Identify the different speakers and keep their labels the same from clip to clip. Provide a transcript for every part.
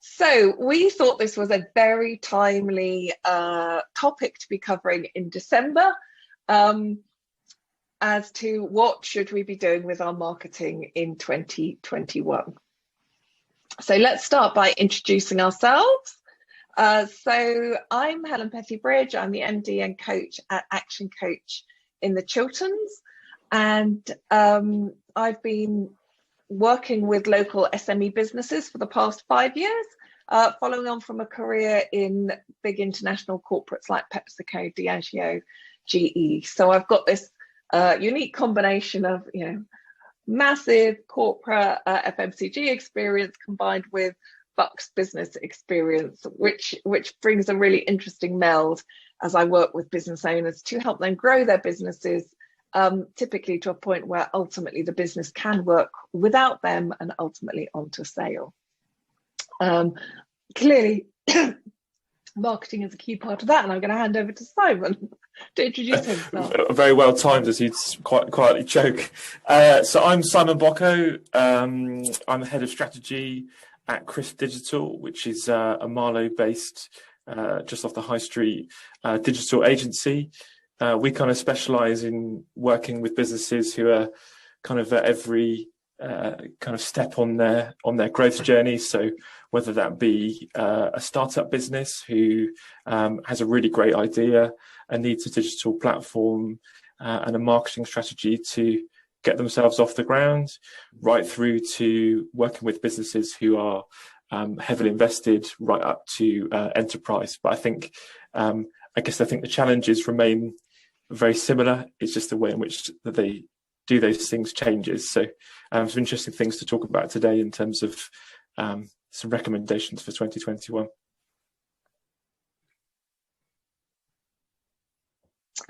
Speaker 1: So we thought this was a very timely topic to be covering in December, as to what should we be doing with our marketing in 2021. So let's start by introducing ourselves. So I'm Helen Pethybridge. I'm the MD and coach at Action Coach in the Chilterns, and I've been working with local SME businesses for the past 5 years, following on from a career in big international corporates like PepsiCo, Diageo, GE. So I've got this unique combination of, massive corporate FMCG experience combined with Bucks business experience, which brings a really interesting meld as I work with business owners to help them grow their businesses, typically to a point where ultimately the business can work without them and ultimately onto sale. Clearly, marketing is a key part of that, and I'm going to hand over to Simon to introduce himself.
Speaker 2: Very well timed, as you'd quite quietly joke. So I'm Simon Bocko. I'm the head of strategy at Chris Digital, which is a Marlow-based, just off the high street, digital agency. We kind of specialise in working with businesses who are kind of at every kind of step on their growth journey. So whether that be a startup business who has a really great idea and needs a digital platform and a marketing strategy to get themselves off the ground, right through to working with businesses who are heavily invested, right up to enterprise. But I think the challenges remain very similar. It's just the way in which they do those things changes. So some interesting things to talk about today in terms of some recommendations for 2021.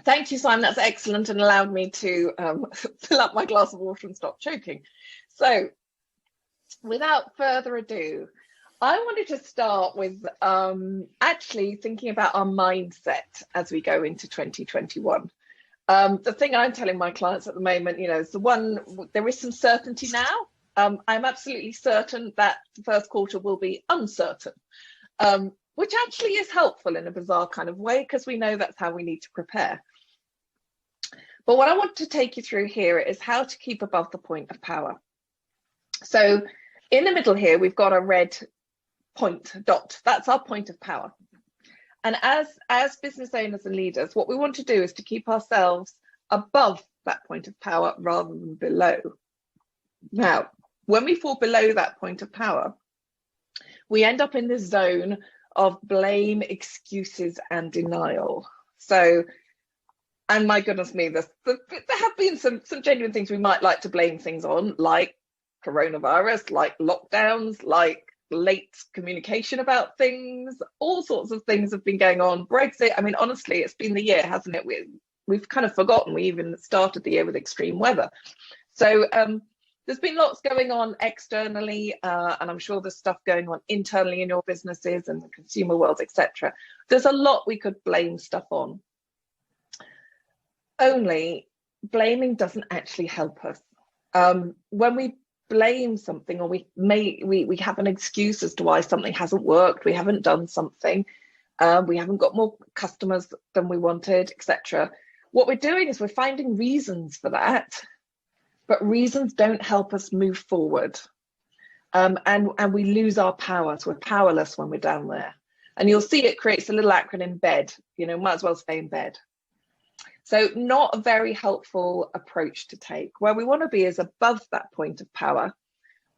Speaker 1: Thank you, Simon. That's excellent and allowed me to fill up my glass of water and stop choking. So without further ado, I wanted to start with actually thinking about our mindset as we go into 2021. The thing I'm telling my clients at the moment, is there is some certainty now. I'm absolutely certain that the first quarter will be uncertain, which actually is helpful in a bizarre kind of way, because we know that's how we need to prepare. But what I want to take you through here is how to keep above the point of power. So in the middle here, we've got a red point dot. That's our point of power. And as business owners and leaders, what we want to do is to keep ourselves above that point of power rather than below. Now, when we fall below that point of power, we end up in this zone of blame, excuses, and denial. So, and my goodness me, there have been some genuine things we might like to blame things on, like coronavirus, like lockdowns, like late communication about things. All sorts of things have been going on. Brexit, I mean, honestly, it's been the year, hasn't it? We've kind of forgotten we even started the year with extreme weather. So there's been lots going on externally, and I'm sure there's stuff going on internally in your businesses and the consumer world, etc. There's a lot we could blame stuff on. Only blaming doesn't actually help us. When we blame something, or we have an excuse as to why something hasn't worked, we haven't done something, we haven't got more customers than we wanted, etc. What we're doing is we're finding reasons for that, but reasons don't help us move forward, and we lose our power. So we're powerless when we're down there. And you'll see it creates a little acronym BED. Might as well stay in bed. So not a very helpful approach to take. Where we want to be is above that point of power,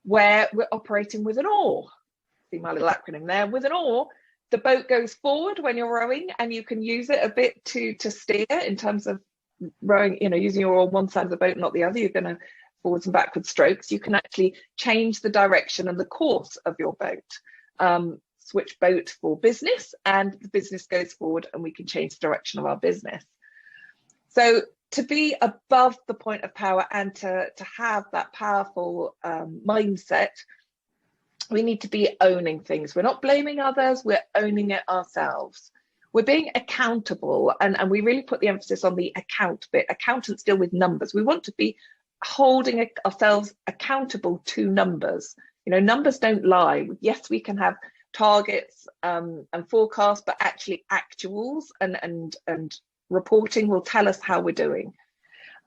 Speaker 1: where we're operating with an oar. See my little acronym there. With an oar, the boat goes forward when you're rowing, and you can use it a bit to steer in terms of rowing, using your oar on one side of the boat, not the other. You're going to forwards and backwards strokes. You can actually change the direction and the course of your boat. Switch boat for business, and the business goes forward, and we can change the direction of our business. So to be above the point of power and to have that powerful mindset, we need to be owning things. We're not blaming others, we're owning it ourselves. We're being accountable, and we really put the emphasis on the account bit. Accountants deal with numbers. We want to be holding ourselves accountable to numbers. Numbers don't lie. Yes, we can have targets and forecasts, but actually actuals and reporting will tell us how we're doing.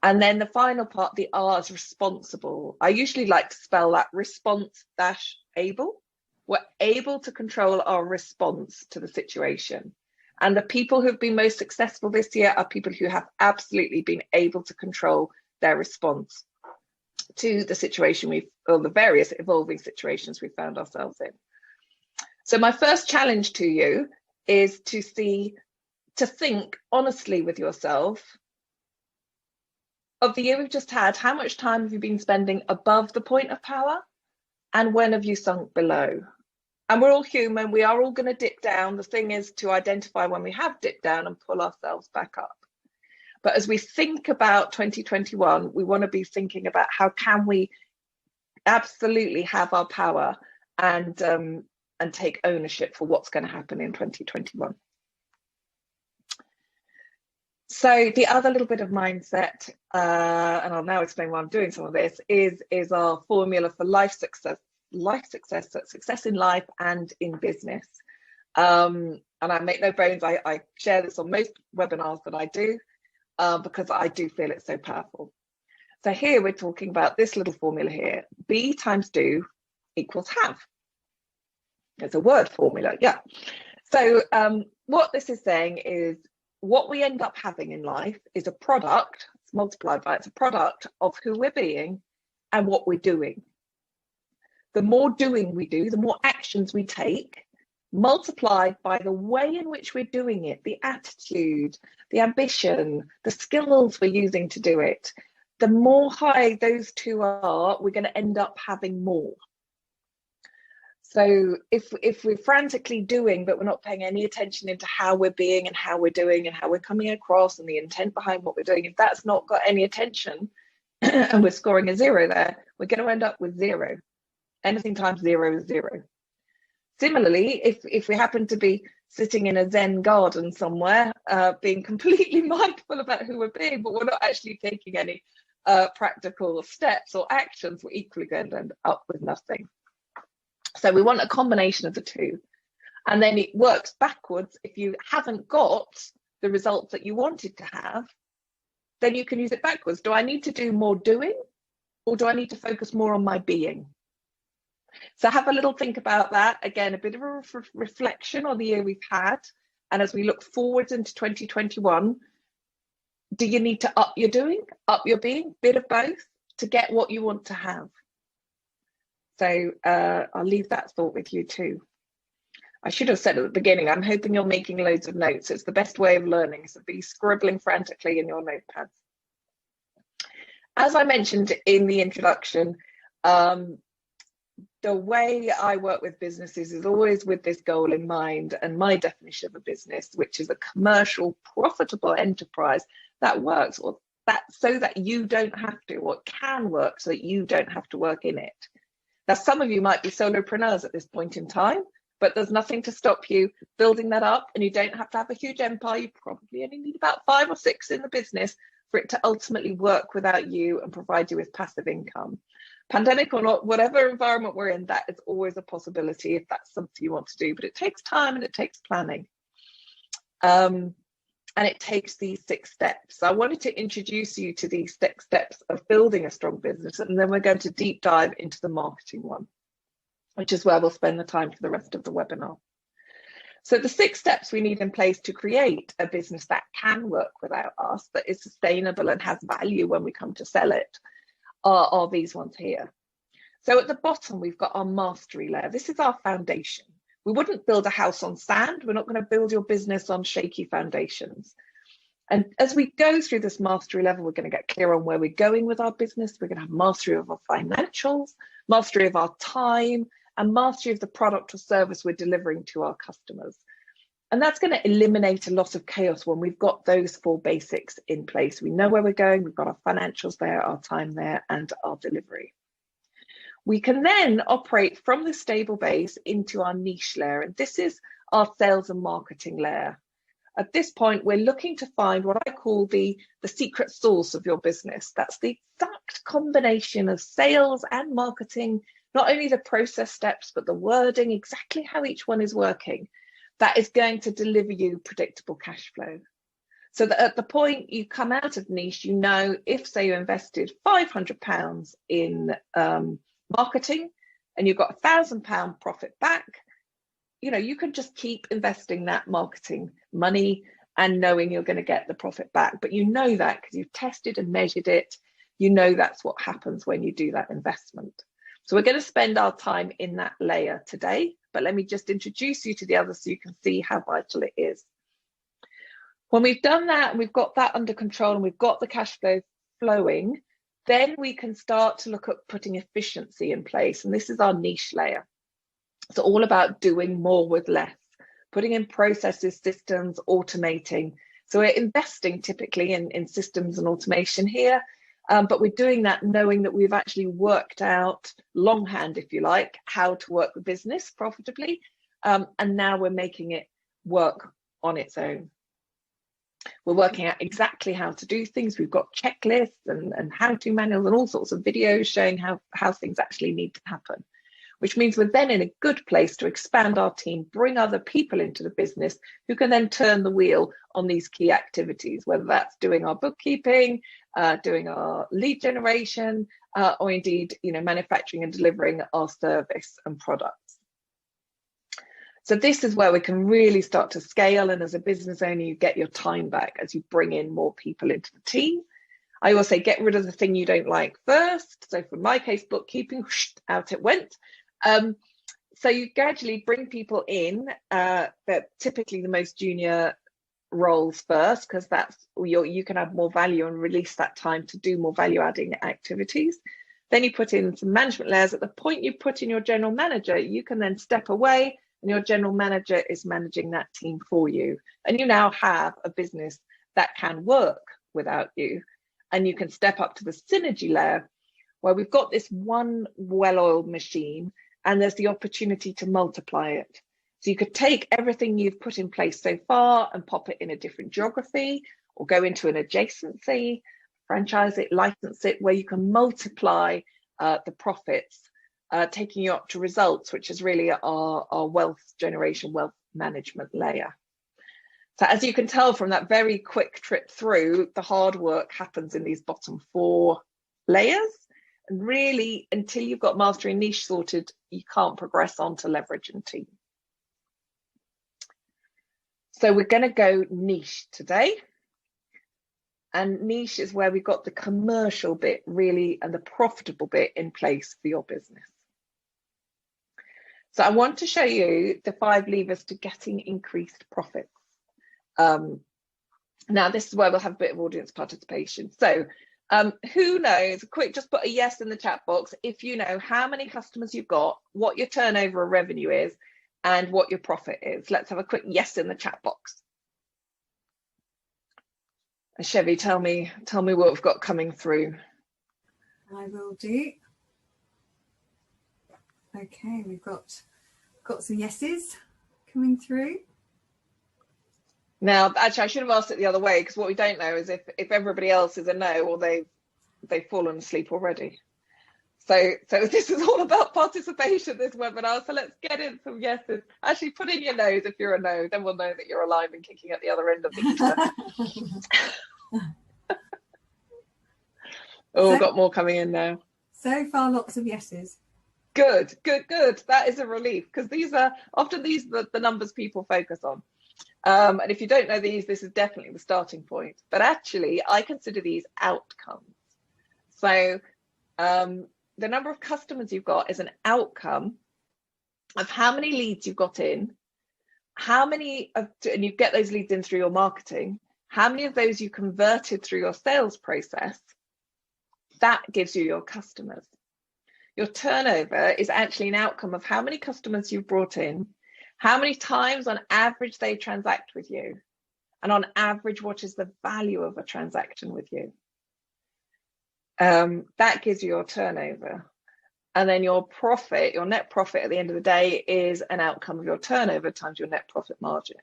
Speaker 1: And then the final part, the R is responsible. I usually like to spell that response-able. We're able to control our response to the situation. And the people who've been most successful this year are people who have absolutely been able to control their response to the situation or the various evolving situations we found ourselves in. So my first challenge to you is to think honestly with yourself of the year we've just had. How much time have you been spending above the point of power, and when have you sunk below? And we're all human, we are all going to dip down. The thing is to identify when we have dipped down and pull ourselves back up. But as we think about 2021, we want to be thinking about how can we absolutely have our power and take ownership for what's going to happen in 2021. So the other little bit of mindset, and I'll now explain why I'm doing some of this, is our formula for life success, success in life and in business. And I make no bones, I share this on most webinars that I do, because I do feel it's so powerful. So here we're talking about this little formula here. Be times do equals have. It's a word formula, yeah. So what this is saying is what we end up having in life is a product, it's multiplied by, it's a product of who we're being and what we're doing. The more doing we do, the more actions we take, multiplied by the way in which we're doing it, the attitude, the ambition, the skills we're using to do it, the more high those two are, we're going to end up having more. So if we're frantically doing, but we're not paying any attention into how we're being and how we're doing and how we're coming across and the intent behind what we're doing, if that's not got any attention and we're scoring a 0 there, we're going to end up with 0. Anything times 0 is 0. Similarly, if we happen to be sitting in a Zen garden somewhere, being completely mindful about who we're being, but we're not actually taking any practical steps or actions, we're equally going to end up with nothing. So we want a combination of the two. And then it works backwards. If you haven't got the results that you wanted to have, then you can use it backwards. Do I need to do more doing, or do I need to focus more on my being? So have a little think about that. Again, a bit of a reflection on the year we've had. And as we look forwards into 2021, do you need to up your doing, up your being, bit of both to get what you want to have? So I'll leave that thought with you too. I should have said at the beginning, I'm hoping you're making loads of notes. It's the best way of learning, so be scribbling frantically in your notepads. As I mentioned in the introduction, the way I work with businesses is always with this goal in mind, and my definition of a business, which is a commercial, profitable enterprise that works, or that so that you don't have to, or can work so that you don't have to work in it. Now, some of you might be solopreneurs at this point in time, but there's nothing to stop you building that up, and you don't have to have a huge empire. You probably only need about 5 or 6 in the business for it to ultimately work without you and provide you with passive income. Pandemic or not, whatever environment we're in, that is always a possibility if that's something you want to do, but it takes time and it takes planning. And it takes these 6 steps. So I wanted to introduce you to these 6 steps of building a strong business, and then we're going to deep dive into the marketing one, which is where we'll spend the time for the rest of the webinar. So the 6 steps we need in place to create a business that can work without us, that is sustainable and has value when we come to sell it, are these ones here. So at the bottom, we've got our mastery layer. This is our foundation. We wouldn't build a house on sand. We're not going to build your business on shaky foundations. And as we go through this mastery level, we're going to get clear on where we're going with our business. We're going to have mastery of our financials, mastery of our time, and mastery of the product or service we're delivering to our customers. And that's going to eliminate a lot of chaos when we've got those 4 basics in place. We know where we're going, we've got our financials there, our time there, and our delivery. We can then operate from the stable base into our niche layer, and this is our sales and marketing layer. At this point, we're looking to find what I call the secret sauce of your business. That's the exact combination of sales and marketing, not only the process steps, but the wording, exactly how each one is working, that is going to deliver you predictable cash flow. So that at the point you come out of niche, you know, if say you invested £500 in marketing and you got £1,000 profit back, you know, you can just keep investing that marketing money and knowing you're going to get the profit back. But you know that because you've tested and measured it. You know that's what happens when you do that investment. So we're going to spend our time in that layer today, but let me just introduce you to the others so you can see how vital it is. When we've done that and we've got that under control and we've got the cash flow flowing, then we can start to look at putting efficiency in place. And this is our niche layer. It's all about doing more with less, putting in processes, systems, automating. So we're investing typically in systems and automation here, but we're doing that knowing that we've actually worked out longhand, if you like, how to work the business profitably. And now we're making it work on its own. We're working out exactly how to do things. We've got checklists and how-to manuals and all sorts of videos showing how things actually need to happen, which means we're then in a good place to expand our team, bring other people into the business who can then turn the wheel on these key activities, whether that's doing our bookkeeping, doing our lead generation, or indeed, you know, manufacturing and delivering our service and products. So this is where we can really start to scale. And as a business owner, you get your time back as you bring in more people into the team. I always say, get rid of the thing you don't like first. So for my case, bookkeeping, whoosh, out it went. So you gradually bring people in, that typically the most junior roles first, because that's you can add more value and release that time to do more value adding activities. Then you put in some management layers. At the point you put in your general manager, you can then step away and your general manager is managing that team for you. And you now have a business that can work without you. And you can step up to the synergy layer where we've got this one well-oiled machine and there's the opportunity to multiply it. So you could take everything you've put in place so far and pop it in a different geography or go into an adjacency, franchise it, license it, where you can multiply the profits, taking you up to results, which is really our wealth generation, wealth management layer. So as you can tell from that very quick trip through, the hard work happens in these bottom 4 layers. And really, until you've got mastery and niche sorted, you can't progress on to leverage and team. So we're going to go niche today. And niche is where we've got the commercial bit really and the profitable bit in place for your business. So I want to show you the 5 levers to getting increased profits. Now this is where we'll have a bit of audience participation. So who knows, just put a yes in the chat box if you know how many customers you've got, what your turnover or revenue is, and what your profit is. Let's have a quick yes in the chat box. And Chevy, tell me what we've got coming through.
Speaker 3: I will do. Okay, we've got some yeses coming through.
Speaker 1: Now, actually, I should have asked it the other way, because what we don't know is if everybody else is a no or they've fallen asleep already. So this is all about participation, this webinar. So let's get in some yeses. Actually, put in your no's if you're a no, then we'll know that you're alive and kicking at the other end of the ether. Oh, we've got more coming in now.
Speaker 3: So far, lots of yeses.
Speaker 1: Good. That is a relief, because these are often the numbers people focus on. And if you don't know these, this is definitely the starting point. But actually, I consider these outcomes. So the number of customers you've got is an outcome of how many leads you've got in, and you get those leads in through your marketing, how many of those you converted through your sales process. That gives you your customers. Your turnover is actually an outcome of how many customers you've brought in, how many times on average they transact with you, and on average, what is the value of a transaction with you? That gives you your turnover. And then your profit, your net profit at the end of the day, is an outcome of your turnover times your net profit margin.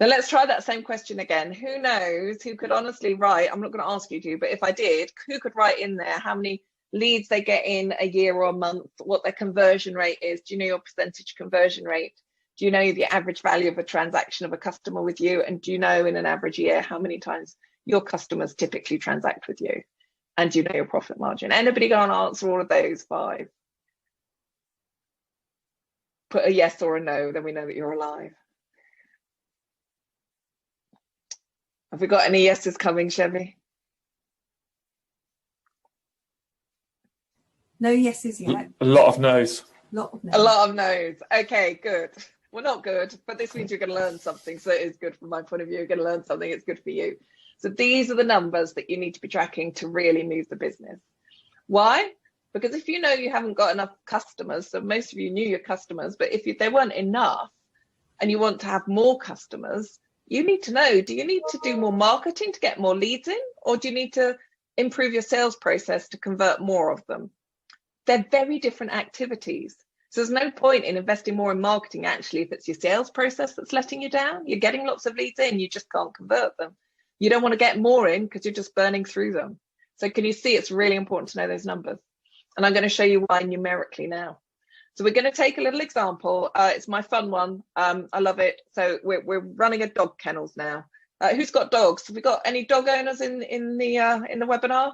Speaker 1: Now let's try that same question again. Who knows, who could honestly write, I'm not going to ask you to, but if I did, who could write in there how many leads they get in a year or a month, what their conversion rate is? Do you know your percentage conversion rate? Do you know the average value of a transaction of a customer with you? And do you know in an average year how many times your customers typically transact with you? And do you know your profit margin? Anybody go and answer all of those 5? Put a yes or a no, then we know that you're alive. Have we got any yeses coming, Chevy?
Speaker 3: No yeses yet.
Speaker 2: A lot of no's.
Speaker 1: A lot of no's. Okay, good. Well, not good, but this means you're going to learn something. So it is good from my point of view. You're going to learn something. It's good for you. So these are the numbers that you need to be tracking to really move the business. Why? Because if you know you haven't got enough customers, so most of you knew your customers, but if they weren't enough and you want to have more customers, you need to know, do you need to do more marketing to get more leads in, or do you need to improve your sales process to convert more of them? They're very different activities. So there's no point in investing more in marketing, actually, if it's your sales process that's letting you down. You're getting lots of leads in, you just can't convert them. You don't want to get more in because you're just burning through them. So can you see it's really important to know those numbers? And I'm going to show you why numerically now. So we're going to take a little example. It's my fun one. I love it. So we're running a dog kennels now. Who's got dogs? Have we got any dog owners in the webinar?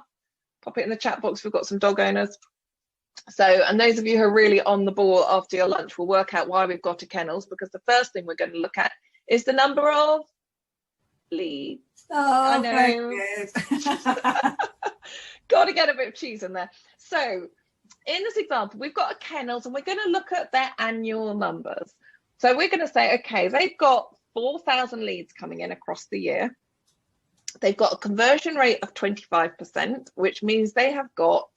Speaker 1: Pop it in the chat box. We've got some dog owners. So, and those of you who are really on the ball after your lunch will work out why we've got a kennels, because the first thing we're going to look at is the number of leads.
Speaker 3: Oh,
Speaker 1: I know. Got to get a bit of cheese in there. So in this example, we've got a kennels and we're going to look at their annual numbers. So we're going to say, okay, they've got 4,000 leads coming in across the year. They've got a conversion rate of 25%, which means they have got,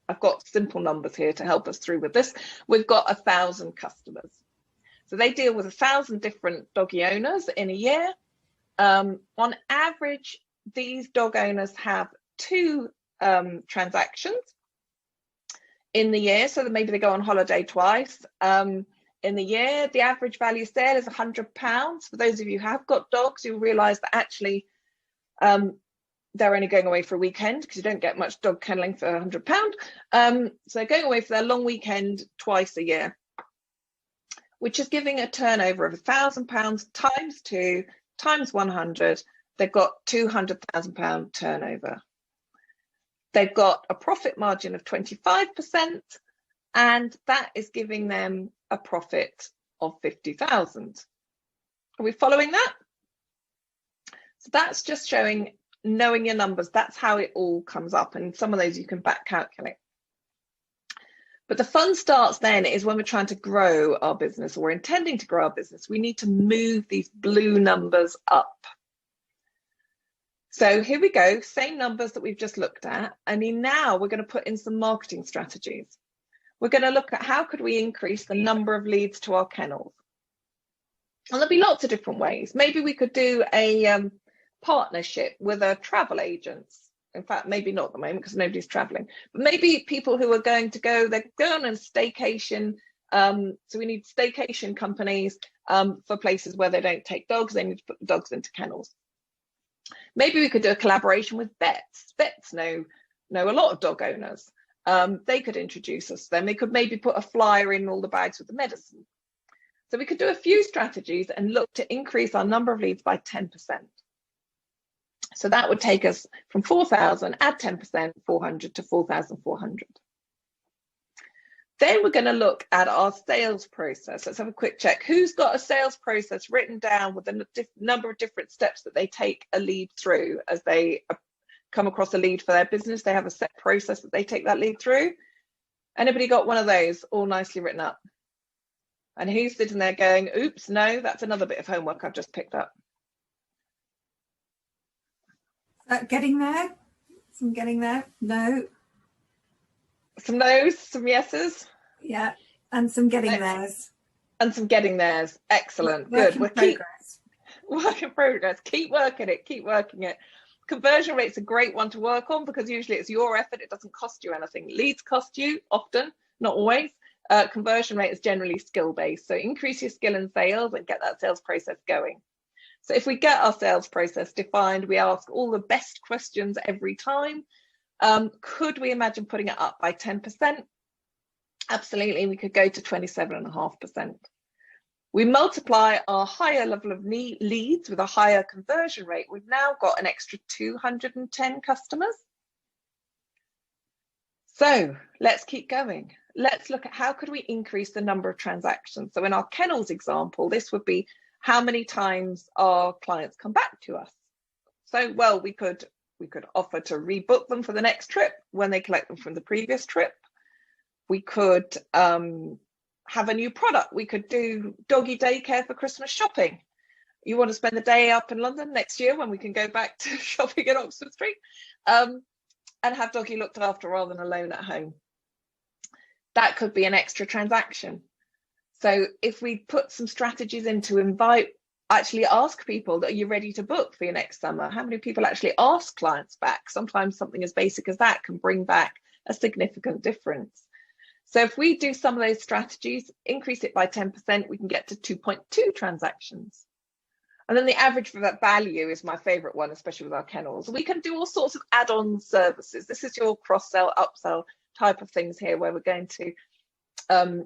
Speaker 1: I've got simple numbers here to help us through with this. We've got 1,000 customers. So they deal with 1,000 different doggy owners in a year. On average, these dog owners have 2 transactions in the year, so that maybe they go on holiday twice in the year. The average value sale is £100. For those of you who have got dogs, you'll realize that actually they're only going away for a weekend, because you don't get much dog kenneling for £100. So they're going away for their long weekend twice a year, which is giving a turnover of £1,000 times 2 times 100. They've got £200,000 turnover. They've got a profit margin of 25%, and that is giving them a profit of 50,000. Are we following that? So that's just showing, knowing your numbers. That's how it all comes up, and some of those you can back calculate. But the fun starts then is when we're trying to grow our business, or we're intending to grow our business. We need to move these blue numbers up. So here we go, same numbers that we've just looked at. I mean, now we're going to put in some marketing strategies. We're going to look at how could we increase the number of leads to our kennels. And there'll be lots of different ways. Maybe we could do a partnership with a travel agents. In fact, maybe not at the moment because nobody's traveling, but maybe people who are going to go, they're going on a staycation. So we need staycation companies for places where they don't take dogs. They need to put the dogs into kennels. Maybe we could do a collaboration with vets. Vets know a lot of dog owners. They could introduce us to them. They could maybe put a flyer in all the bags with the medicine. So we could do a few strategies and look to increase our number of leads by 10%. So that would take us from 4,000, add 10%, 400 to 4,400. Then we're going to look at our sales process. Let's have a quick check. Who's got a sales process written down with a number of different steps that they take a lead through as they come across a lead for their business? They have a set process that they take that lead through. Anybody got one of those all nicely written up? And who's sitting there going, oops, no, that's another bit of homework I've just picked up.
Speaker 3: Getting there? Some getting there? No.
Speaker 1: Some no's, some yeses.
Speaker 3: Yeah, and some getting theirs.
Speaker 1: And some getting theirs. Excellent.
Speaker 3: Work
Speaker 1: Good. Work in progress. Keep working it. Keep working it. Conversion rate's a great one to work on because usually it's your effort. It doesn't cost you anything. Leads cost you often, not always. Conversion rate is generally skill based. So increase your skill in sales and get that sales process going. So if we get our sales process defined, we ask all the best questions every time. Could we imagine putting it up by 10%? Absolutely, we could go to 27.5%. We multiply our higher level of leads with a higher conversion rate. We've now got an extra 210 customers. So let's keep going. Let's look at how could we increase the number of transactions. So in our kennels example, this would be how many times our clients come back to us. So, well, we could offer to rebook them for the next trip when they collect them from the previous trip. We could have a new product. We could do doggy daycare for Christmas shopping. You want to spend the day up in London next year when we can go back to shopping at Oxford Street, and have doggy looked after rather than alone at home. That could be an extra transaction. So if we put some strategies in to actually ask people, that are you ready to book for your next summer? How many people actually ask clients back? Sometimes something as basic as that can bring back a significant difference. So if we do some of those strategies, increase it by 10%, we can get to 2.2 transactions. And then the average for that value is my favorite one, especially with our kennels. We can do all sorts of add-on services. This is your cross-sell, upsell type of things here, where we're going to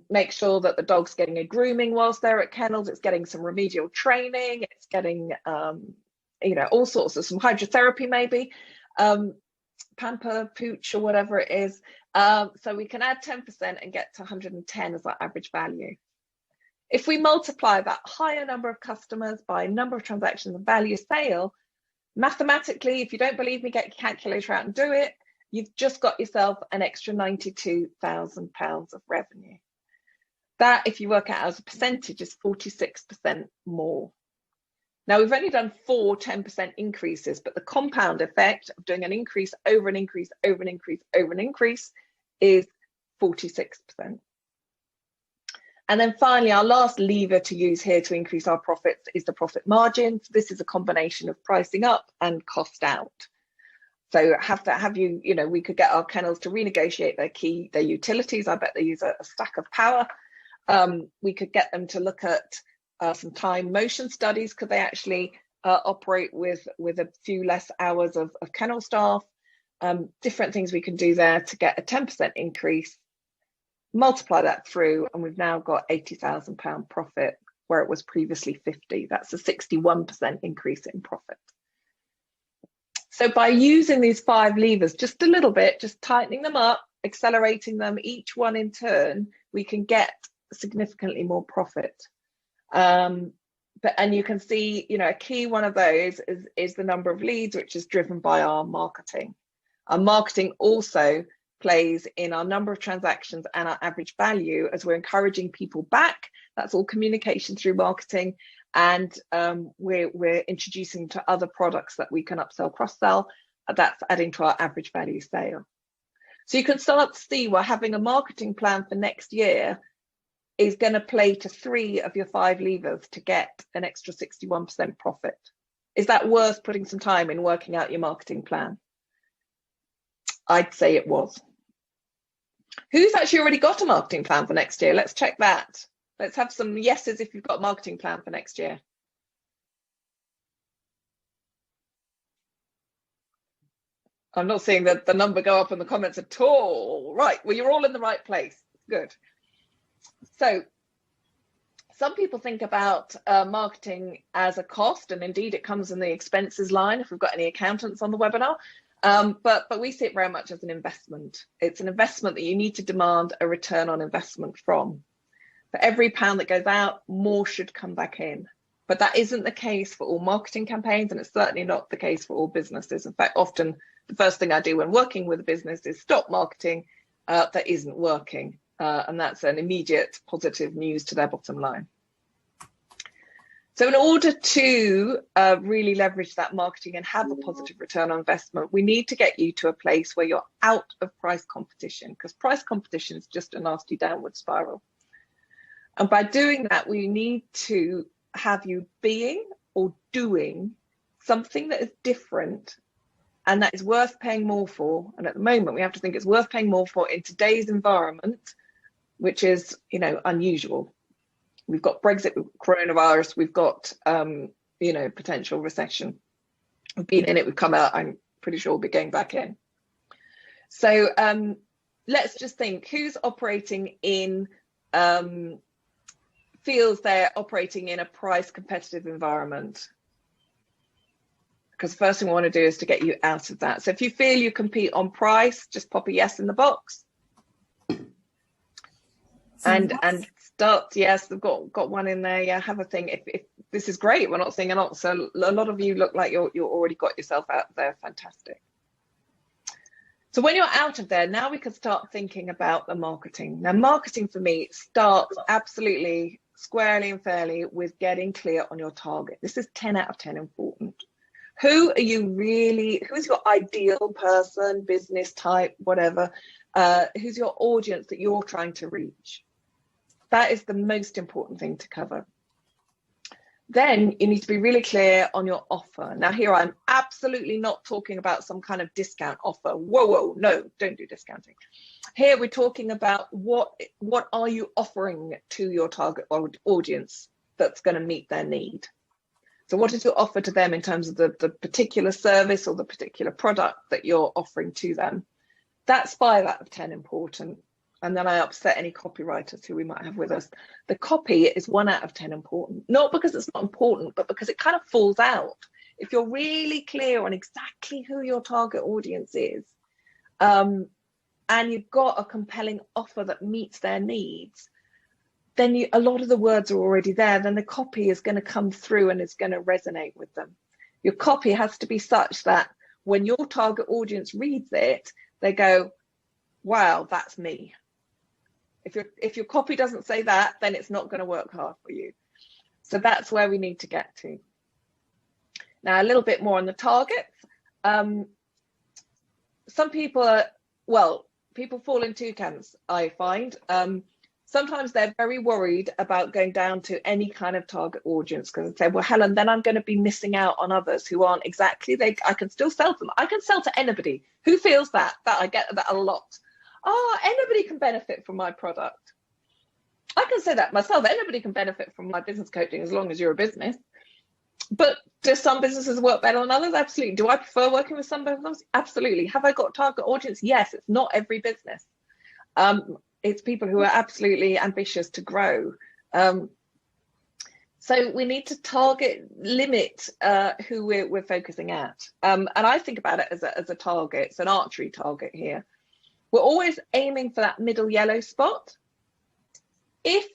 Speaker 1: make sure that the dog's getting a grooming whilst they're at kennels, it's getting some remedial training, it's getting, all sorts of some hydrotherapy maybe, pamper, pooch, or whatever it is. So we can add 10% and get to 110 as our average value. If we multiply that higher number of customers by number of transactions and value sale, mathematically, if you don't believe me, get your calculator out and do it. You've just got yourself an extra £92,000 of revenue. That, if you work out as a percentage, is 46% more. Now, we've only done 4 10% increases, but the compound effect of doing an increase over an increase over an increase over an increase is 46%. And then finally, our last lever to use here to increase our profits is the profit margin. So this is a combination of pricing up and cost out. So we could get our kennels to renegotiate their utilities. I bet they use a stack of power. We could get them to look at some time motion studies. Could they actually operate with a few less hours of kennel staff? Different things we can do there to get a 10% increase. Multiply that through, and we've now got £80,000 profit where it was previously 50. That's a 61% increase in profit. So by using these 5 levers just a little bit, just tightening them up, accelerating them, each one in turn, we can get significantly more profit. And you can see, a key one of those is the number of leads, which is driven by our marketing. Our marketing also plays in our number of transactions and our average value, as we're encouraging people back. That's all communication through marketing. And we're introducing to other products that we can upsell, cross-sell. That's adding to our average value sale. So you can start to see where having a marketing plan for next year is going to play to 3 of your 5 levers to get an extra 61% profit. Is that worth putting some time in working out your marketing plan? I'd say it was. Who's actually already got a marketing plan for next year? Let's check that. Let's have some yeses if you've got a marketing plan for next year. I'm not seeing the number go up in the comments at all. Right, well, you're all in the right place. Good. So some people think about marketing as a cost, and indeed it comes in the expenses line if we've got any accountants on the webinar. But we see it very much as an investment. It's an investment that you need to demand a return on investment from. For every pound that goes out, more should come back in. But that isn't the case for all marketing campaigns, and it's certainly not the case for all businesses. In fact, often the first thing I do when working with a business is stop marketing that isn't working. And that's an immediate positive news to their bottom line. So in order to really leverage that marketing and have a positive return on investment, we need to get you to a place where you're out of price competition, because price competition is just a nasty downward spiral. And by doing that, we need to have you being or doing something that is different and that is worth paying more for. And at the moment, we have to think it's worth paying more for in today's environment, which is, unusual. We've got Brexit, we've got coronavirus, we've got, potential recession. We've been in it, we've come out, I'm pretty sure we'll be going back in. So let's just think, who's operating in, feels they're operating in a price competitive environment? Because the first thing we want to do is to get you out of that. So if you feel you compete on price, just pop a yes in the box. And start, yes, they've got one in there. Yeah, have a thing. If this is great, we're not seeing a lot. So a lot of you look like you're already got yourself out there. Fantastic. So when you're out of there, now we can start thinking about the marketing. Now, marketing for me starts absolutely squarely and fairly with getting clear on your target. This is 10 out of 10 important. Who are you really, who's your ideal person, business type, whatever, who's your audience that you're trying to reach? That is the most important thing to cover. Then you need to be really clear on your offer. Now here, I'm absolutely not talking about some kind of discount offer. Whoa, no, don't do discounting. Here we're talking about what are you offering to your target audience that's going to meet their need. So what is your offer to them in terms of the particular service or the particular product that you're offering to them? That's 5 out of 10 important. And then I upset any copywriters who we might have with us. The copy is 1 out of 10 important, not because it's not important, but because it kind of falls out. If you're really clear on exactly who your target audience is, and you've got a compelling offer that meets their needs, then a lot of the words are already there. Then the copy is going to come through and it's going to resonate with them. Your copy has to be such that when your target audience reads it, they go, wow, that's me. If your copy doesn't say that, then it's not going to work hard for you. So that's where we need to get to. Now, a little bit more on the targets. Some people people fall in 2 camps, I find. Sometimes they're very worried about going down to any kind of target audience because they say, well, Helen, then I'm going to be missing out on others who aren't exactly, I can still sell them. I can sell to anybody. Who feels that? I get that a lot. Oh, anybody can benefit from my product. I can say that myself. Anybody can benefit from my business coaching as long as you're a business. But do some businesses work better than others? Absolutely. Do I prefer working with some businesses? Absolutely. Have I got target audience? Yes, it's not every business. It's people who are absolutely ambitious to grow. So we need to limit who we're focusing at. And I think about it as a target. It's an archery target here. We're always aiming for that middle yellow spot. If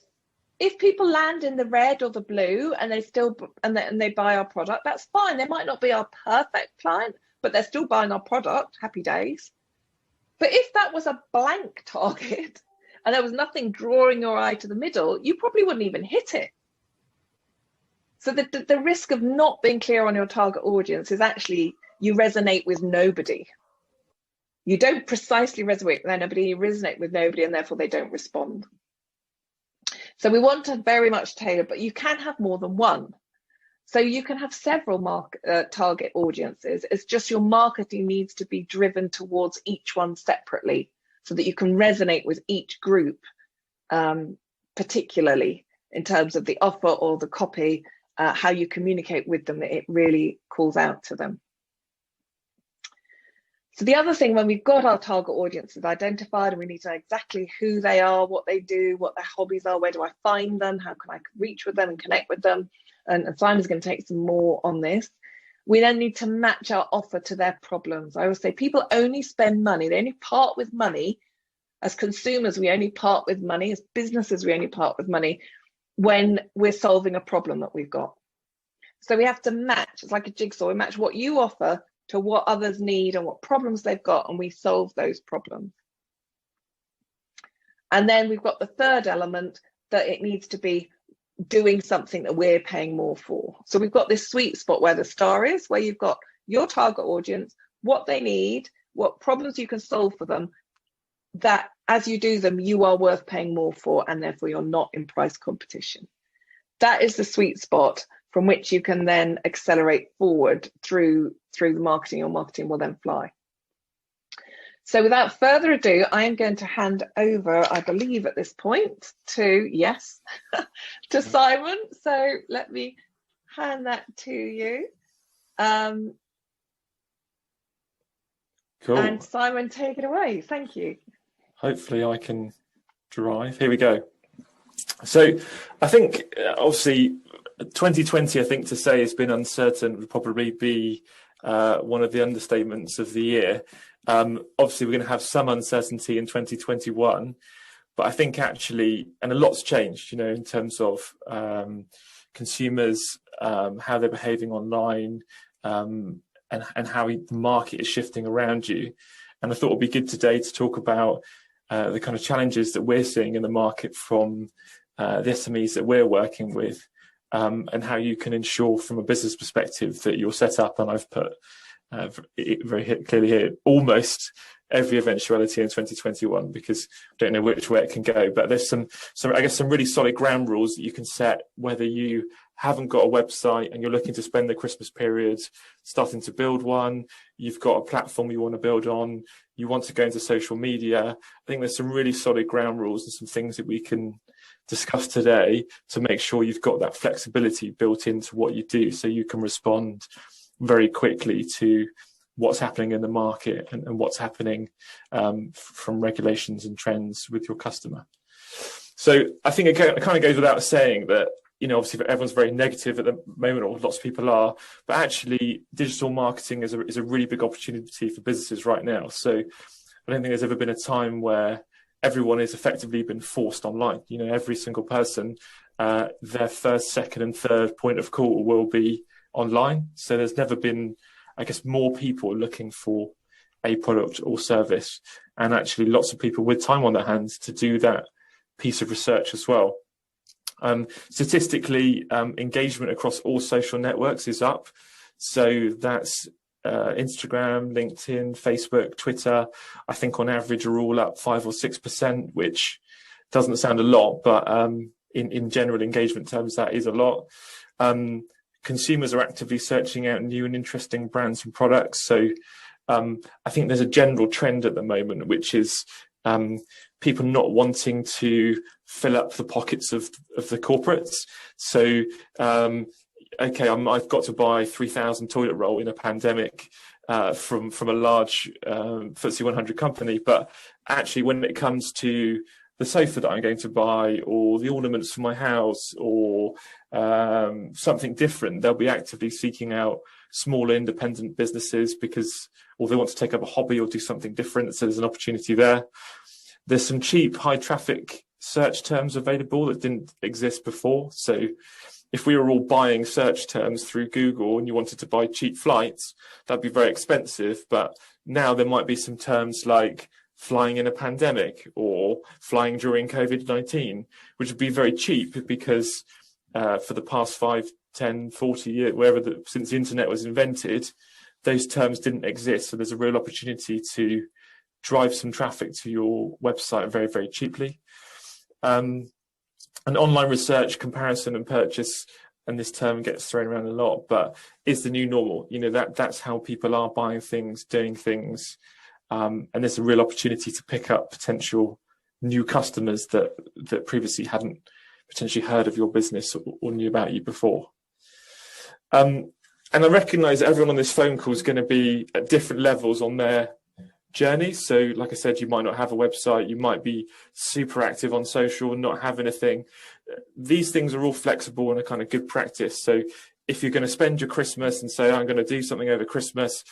Speaker 1: people land in the red or the blue and they buy our product, that's fine. They might not be our perfect client, but they're still buying our product. Happy days. But if that was a blank target and there was nothing drawing your eye to the middle, you probably wouldn't even hit it. So the risk of not being clear on your target audience is actually you resonate with nobody. You don't precisely resonate with anybody, you resonate with nobody, and therefore they don't respond. So we want to very much tailor, but you can have more than one. So you can have several target audiences. It's just your marketing needs to be driven towards each one separately so that you can resonate with each group, particularly in terms of the offer or the copy, how you communicate with them, that it really calls out to them. So the other thing, when we've got our target audiences identified and we need to know exactly who they are, what they do, what their hobbies are, where do I find them, how can I reach with them and connect with them, and Simon's going to take some more on this. We then need to match our offer to their problems. I always say people only spend money, they only part with money. As consumers, we only part with money. As businesses, we only part with money when we're solving a problem that we've got. So we have to match, it's like a jigsaw, we match what you offer to what others need and what problems they've got, and we solve those problems. And then we've got the third element, that it needs to be doing something that we're paying more for. So we've got this sweet spot where the star is, where you've got your target audience, what they need, what problems you can solve for them, that as you do them, you are worth paying more for, and therefore you're not in price competition. That is the sweet spot from which you can then accelerate forward through the marketing. Your marketing will then fly. So without further ado, I am going to hand over, I believe at this point, to Simon. So let me hand that to you.
Speaker 2: Cool.
Speaker 1: And Simon, take it away. Thank you.
Speaker 2: Hopefully I can drive. Here we go. So I think obviously 2020, I think to say has been uncertain would probably be one of the understatements of the year. Obviously we're going to have some uncertainty in 2021, but I think actually, and a lot's changed, in terms of consumers, how they're behaving online, and how the market is shifting around you. And I thought it would be good today to talk about the kind of challenges that we're seeing in the market from the SMEs that we're working with, and how you can ensure from a business perspective that you're set up, and I've put it very clearly here, almost every eventuality in 2021, because I don't know which way it can go. But there's some really solid ground rules that you can set, whether you haven't got a website and you're looking to spend the Christmas period starting to build one, you've got a platform you want to build on, you want to go into social media. I think there's some really solid ground rules and some things that we can discuss today to make sure you've got that flexibility built into what you do, so you can respond very quickly to what's happening in the market and what's happening from regulations and trends with your customer. So I think it kind of goes without saying that, obviously everyone's very negative at the moment, or lots of people are, but actually digital marketing is a really big opportunity for businesses right now. So I don't think there's ever been a time where everyone has effectively been forced online. Every single person, their first, second and third point of call will be online. So there's never been, I guess, more people looking for a product or service, and actually lots of people with time on their hands to do that piece of research as well. Statistically, engagement across all social networks is up. So that's Instagram, LinkedIn, Facebook, Twitter, I think on average are all up 5 or 6%, which doesn't sound a lot, but in general engagement terms, that is a lot. Consumers are actively searching out new and interesting brands and products. So I think there's a general trend at the moment, which is people not wanting to fill up the pockets of the corporates. So, I've got to buy 3,000 toilet roll in a pandemic from a large FTSE 100 company. But actually, when it comes to the sofa that I'm going to buy, or the ornaments for my house, or something different, they'll be actively seeking out smaller independent businesses or they want to take up a hobby or do something different. So there's an opportunity there. There's some cheap, high traffic search terms available that didn't exist before. So if we were all buying search terms through Google and you wanted to buy cheap flights, that'd be very expensive. But now there might be some terms like flying in a pandemic or flying during COVID-19, which would be very cheap because for the past 5, 10, 40 years, since the internet was invented, those terms didn't exist. So there's a real opportunity to drive some traffic to your website very, very cheaply. And online research, comparison and purchase, and this term gets thrown around a lot, but is the new normal. That's how people are buying things, doing things. And there's a real opportunity to pick up potential new customers that previously hadn't potentially heard of your business or knew about you before. And I recognise that everyone on this phone call is going to be at different levels on their journey. So like I said, you might not have a website, you might be super active on social, not have anything. These things are all flexible and a kind of good practice. So if you're going to spend your Christmas and say, I'm going to do something over Christmas,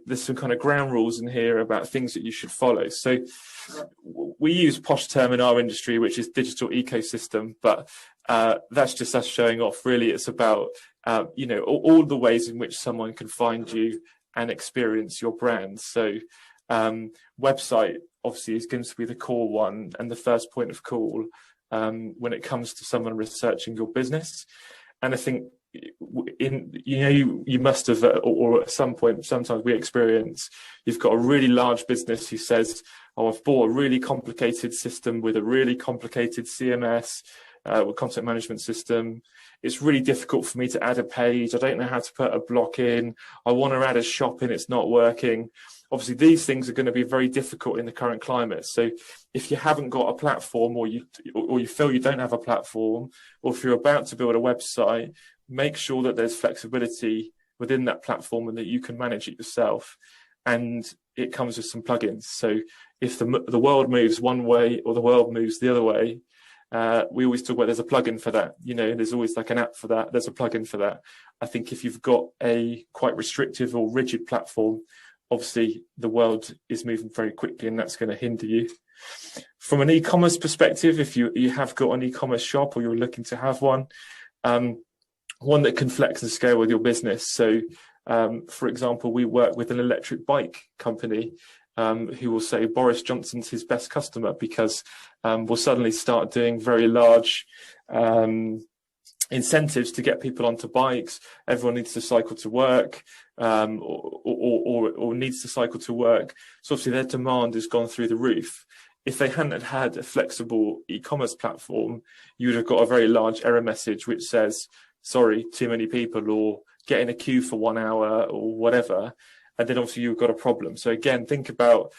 Speaker 2: there's some kind of ground rules in here about things that you should follow. So we use a posh term in our industry, which is digital ecosystem, but that's just us showing off. Really, it's about, all the ways in which someone can find you and experience your brand. So website obviously is going to be the core one and the first point of call when it comes to someone researching your business. And I think you must have, or at some point, sometimes we experience, you've got a really large business who says, I've bought a really complicated system with a really complicated CMS, with content management system. It's really difficult for me to add a page. I don't know how to put a block in. I want to add a shop in, it's not working. Obviously, these things are going to be very difficult in the current climate. So if you haven't got a platform, or you feel you don't have a platform, or if you're about to build a website, make sure that there's flexibility within that platform and that you can manage it yourself. And it comes with some plugins. So if the world moves one way or the world moves the other way, we always talk about there's a plugin for that. There's always like an app for that. There's a plugin for that. I think if you've got a quite restrictive or rigid platform, obviously the world is moving very quickly and that's going to hinder you. From an e-commerce perspective, if you have got an e-commerce shop or you're looking to have one that can flex and scale with your business. So, for example, we work with an electric bike company who will say Boris Johnson's his best customer because we'll suddenly start doing very large incentives to get people onto bikes. Everyone needs to cycle to work or needs to cycle to work. So obviously their demand has gone through the roof. If they hadn't had a flexible e-commerce platform, you would have got a very large error message which says, sorry, too many people, or get in a queue for 1 hour or whatever. And then obviously you've got a problem. So again, think about,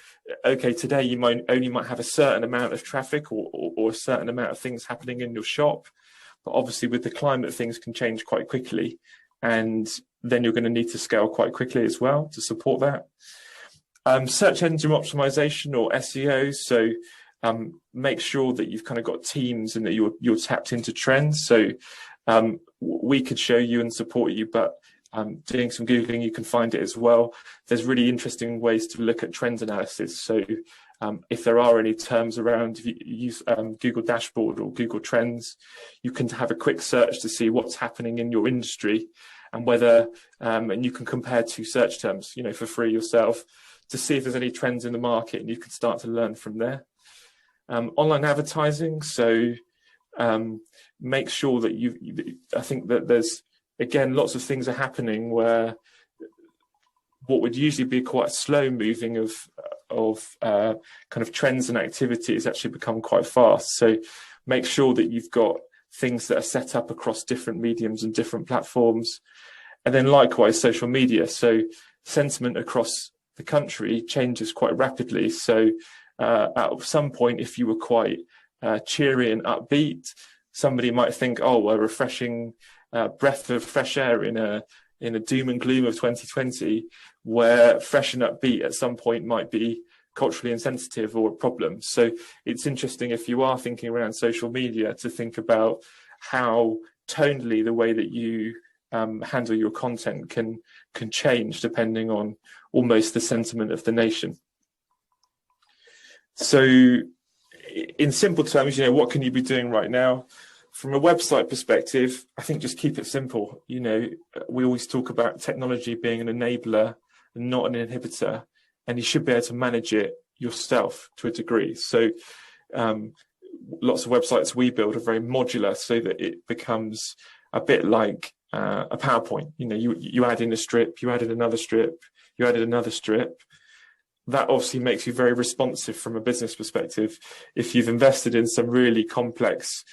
Speaker 2: okay, today you might have a certain amount of traffic or a certain amount of things happening in your shop. But obviously with the climate, things can change quite quickly. And then you're going to need to scale quite quickly as well to support that. Search engine optimization or SEO. So make sure that you've kind of got teams and that you're tapped into trends. So we could show you and support you, but doing some Googling, you can find it as well. There's really interesting ways to look at trends analysis. So if there are any terms around, if you use Google Dashboard or Google Trends, you can have a quick search to see what's happening in your industry and whether, and you can compare two search terms, for free yourself to see if there's any trends in the market, and you can start to learn from there. Online advertising. So make sure that I think that there's, again, lots of things are happening where what would usually be quite slow moving of kind of trends and activities actually become quite fast. So make sure that you've got things that are set up across different mediums and different platforms. And then likewise, social media. So sentiment across the country changes quite rapidly. So at some point, if you were quite cheery and upbeat, somebody might think, oh, a refreshing breath of fresh air in a doom and gloom of 2020, where fresh and upbeat at some point might be culturally insensitive or a problem. So it's interesting, if you are thinking around social media, to think about how tonally the way that you handle your content can change depending on almost the sentiment of the nation. So in simple terms, what can you be doing right now? From a website perspective, I think just keep it simple. We always talk about technology being an enabler and not an inhibitor, and you should be able to manage it yourself to a degree. So lots of websites we build are very modular so that it becomes a bit like a PowerPoint. You add in a strip, you added another strip, you added another strip. That obviously makes you very responsive from a business perspective. If you've invested in some really complex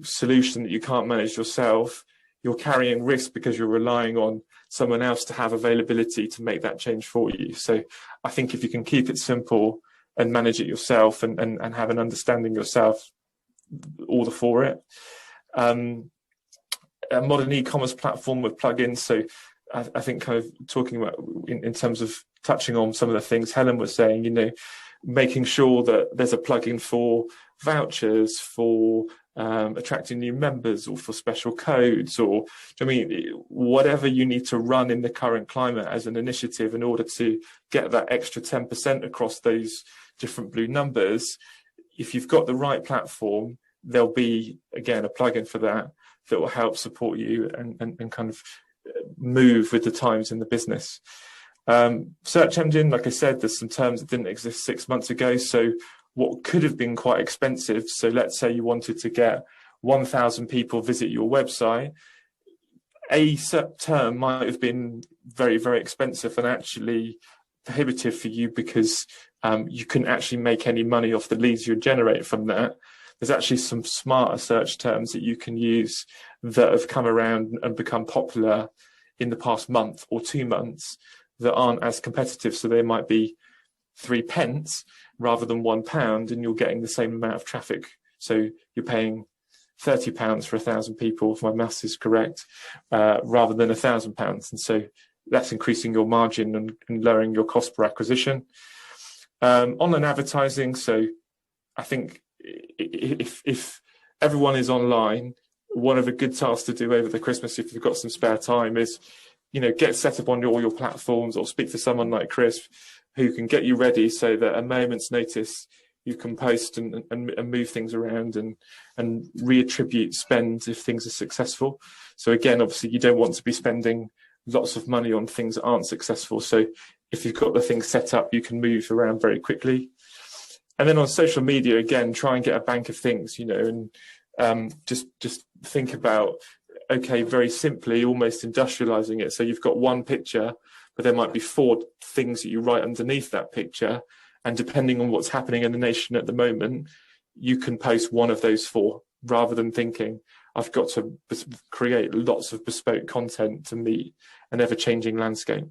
Speaker 2: solution that you can't manage yourself, you're carrying risk because you're relying on someone else to have availability to make that change for you. So I think if you can keep it simple and manage it yourself and have an understanding yourself, all the for it. A modern e-commerce platform with plugins. So I think kind of talking about in terms of touching on some of the things Helen was saying, making sure that there's a plugin for vouchers, for attracting new members, or for special codes, or whatever you need to run in the current climate as an initiative in order to get that extra 10% across those different blue numbers. If you've got the right platform, there'll be, again, a plugin for that will help support you and kind of move with the times in the business. Search engine, like I said, there's some terms that didn't exist 6 months ago. So what could have been quite expensive, so let's say you wanted to get 1,000 people visit your website, a term might have been very, very expensive and actually prohibitive for you because you couldn't actually make any money off the leads you generate from that. There's actually some smarter search terms that you can use that have come around and become popular in the past month or 2 months that aren't as competitive. So they might be 3 pence rather than £1, and you're getting the same amount of traffic. So you're paying £30 for 1,000 people, if my maths is correct, rather than £1,000. And so that's increasing your margin and lowering your cost per acquisition. Online advertising. So I think if everyone is online, one of the good tasks to do over the Christmas, if you've got some spare time, is, get set up on all your platforms, or speak to someone like Chris who can get you ready so that at a moment's notice you can post and move things around and reattribute spend if things are successful. So again, obviously you don't want to be spending lots of money on things that aren't successful. So if you've got the things set up, you can move around very quickly. And then on social media, again, try and get a bank of things, and just think about, okay, very simply, almost industrializing it. So you've got one picture, but there might be 4 things that you write underneath that picture. And depending on what's happening in the nation at the moment, you can post one of those 4, rather than thinking, I've got to create lots of bespoke content to meet an ever-changing landscape.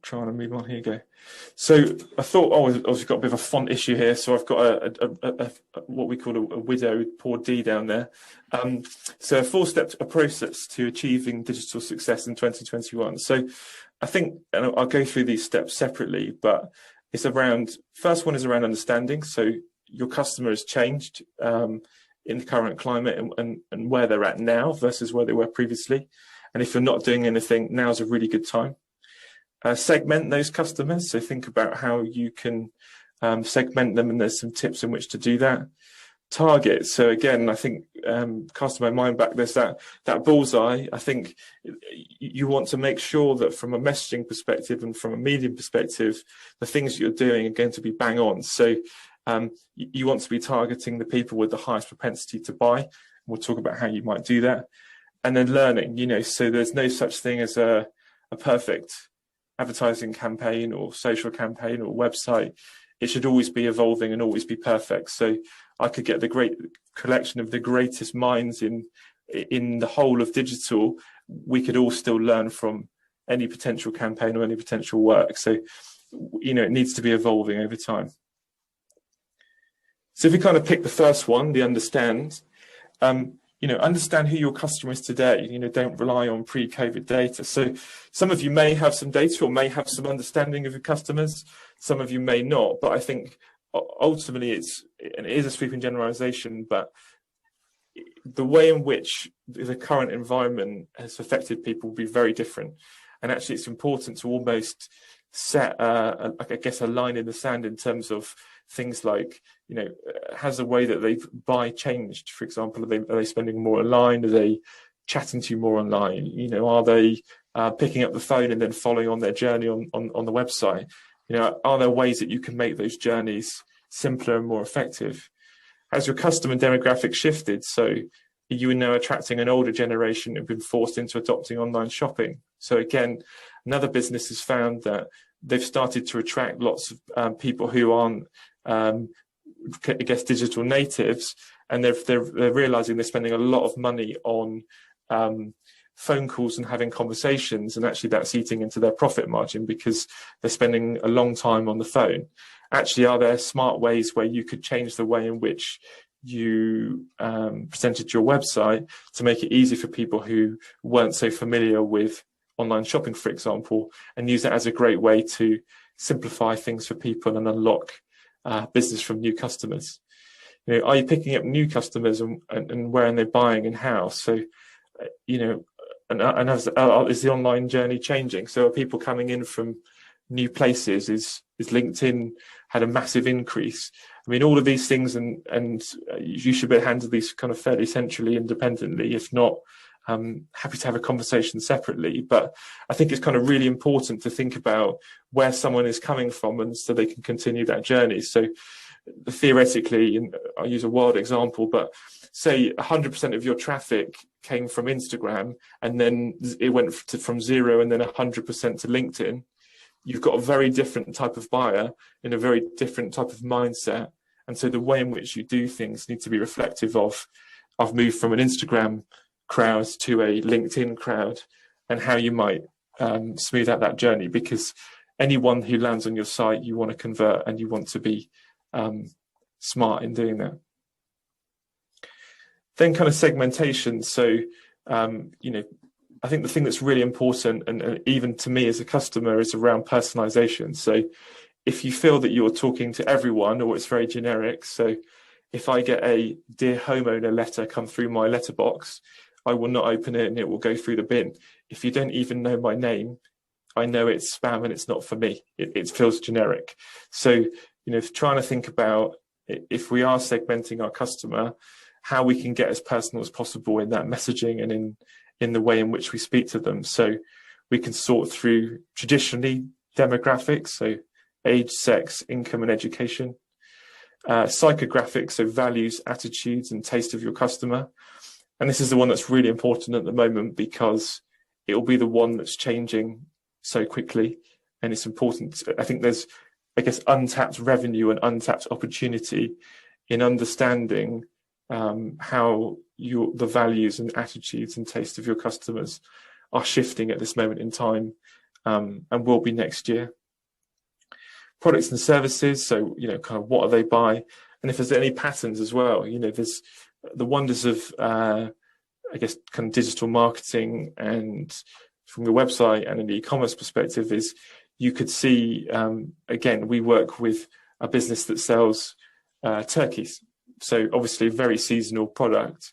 Speaker 2: Trying to move on. Here you go. So I thought, I've got a bit of a font issue here, so I've got a what we call a widow, poor D down there. So a 4-step process to achieving digital success in 2021. So I think, and I'll go through these steps separately, but it's first one is around understanding. So your customer has changed in the current climate and where they're at now versus where they were previously. And if you're not doing anything, now's a really good time. Segment those customers. So think about how you can segment them, and there's some tips in which to do that. Target. So again, I think casting my mind back, there's that bullseye. I think you want to make sure that from a messaging perspective and from a medium perspective, the things you're doing are going to be bang on. So you want to be targeting the people with the highest propensity to buy. We'll talk about how you might do that. And then learning, so there's no such thing as a perfect advertising campaign or social campaign or website. It should always be evolving and always be perfect. So I could get the great collection of the greatest minds in the whole of digital. We could all still learn from any potential campaign or any potential work. So, it needs to be evolving over time. So if we kind of pick the first one, the understand, understand who your customer is today. Don't rely on pre-COVID data. So some of you may have some data or may have some understanding of your customers. Some of you may not. But I think ultimately it is a sweeping generalization, but the way in which the current environment has affected people will be very different. And actually it's important to almost set, a line in the sand in terms of things like, has the way that they buy changed? For example, are they spending more online? Are they chatting to you more online? Are they picking up the phone and then following on their journey on the website? Are there ways that you can make those journeys simpler and more effective? Has your customer demographic shifted? So are you now attracting an older generation who've been forced into adopting online shopping? So again, another business has found that they've started to attract lots of people who aren't, digital natives, and they're realizing they're spending a lot of money on phone calls and having conversations, and actually that's eating into their profit margin because they're spending a long time on the phone. Actually, are there smart ways where you could change the way in which you presented your website to make it easy for people who weren't so familiar with online shopping, for example, and use that as a great way to simplify things for people and unlock business from new customers? Are you picking up new customers and where are they buying and how? So, and is the online journey changing? So are people coming in from new places? Is LinkedIn had a massive increase? I mean, all of these things, and you should be able to handle these kind of fairly centrally, independently. If not, happy to have a conversation separately. But I think it's kind of really important to think about where someone is coming from, and so they can continue that journey. So theoretically, and I'll use a wild example, but say 100% of your traffic came from Instagram, and then it went from 0 and then 100% to LinkedIn. You've got a very different type of buyer in a very different type of mindset. And so the way in which you do things need to be reflective of, I've moved from an Instagram crowd to a LinkedIn crowd, and how you might smooth out that journey, because anyone who lands on your site you want to convert, and you want to be smart in doing that. Then kind of segmentation. So, I think the thing that's really important, and even to me as a customer, is around personalization. So if you feel that you're talking to everyone or it's very generic, so if I get a dear homeowner letter come through my letterbox, I will not open it and it will go through the bin. If you don't even know my name, I know it's spam and it's not for me. It feels generic. So, trying to think about, if we are segmenting our customer, how we can get as personal as possible in that messaging and in the way in which we speak to them. So we can sort through traditionally demographics, so age, sex, income and education, psychographics, so values, attitudes and taste of your customer. And this is the one that's really important at the moment because it will be the one that's changing so quickly. And it's important. I think there's, untapped revenue and untapped opportunity in understanding how the values and attitudes and taste of your customers are shifting at this moment in time, and will be next year. Products and services, so kind of what do they buy, and if there's any patterns as well. There's the wonders of kind of digital marketing, and from your website and an e-commerce perspective, is you could see, again, we work with a business that sells turkeys. So obviously a very seasonal product,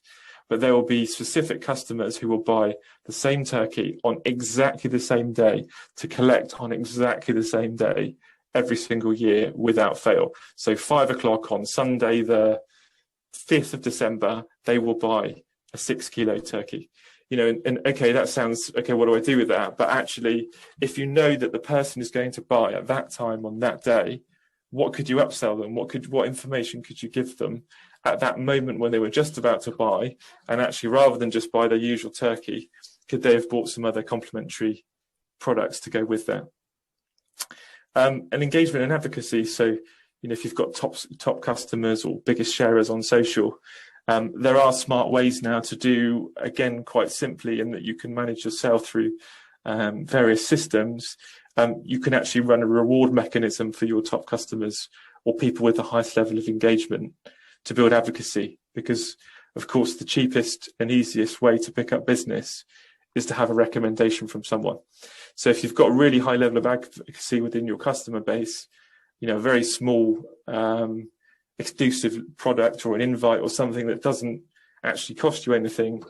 Speaker 2: but there will be specific customers who will buy the same turkey on exactly the same day to collect on exactly the same day every single year without fail. So 5 o'clock on Sunday, the 5th of December, they will buy a 6-kilo turkey. And okay, that sounds, okay, what do I do with that? But actually, if you know that the person is going to buy at that time on that day, what could you upsell them? What information could you give them at that moment when they were just about to buy? And actually, rather than just buy their usual turkey, could they have bought some other complementary products to go with that? And engagement and advocacy. So, if you've got top customers or biggest sharers on social, there are smart ways now to do, again, quite simply, in that you can manage yourself through various systems. You can actually run a reward mechanism for your top customers or people with the highest level of engagement to build advocacy, because of course the cheapest and easiest way to pick up business is to have a recommendation from someone. So if you've got a really high level of advocacy within your customer base, a very small exclusive product or an invite or something that doesn't actually cost you anything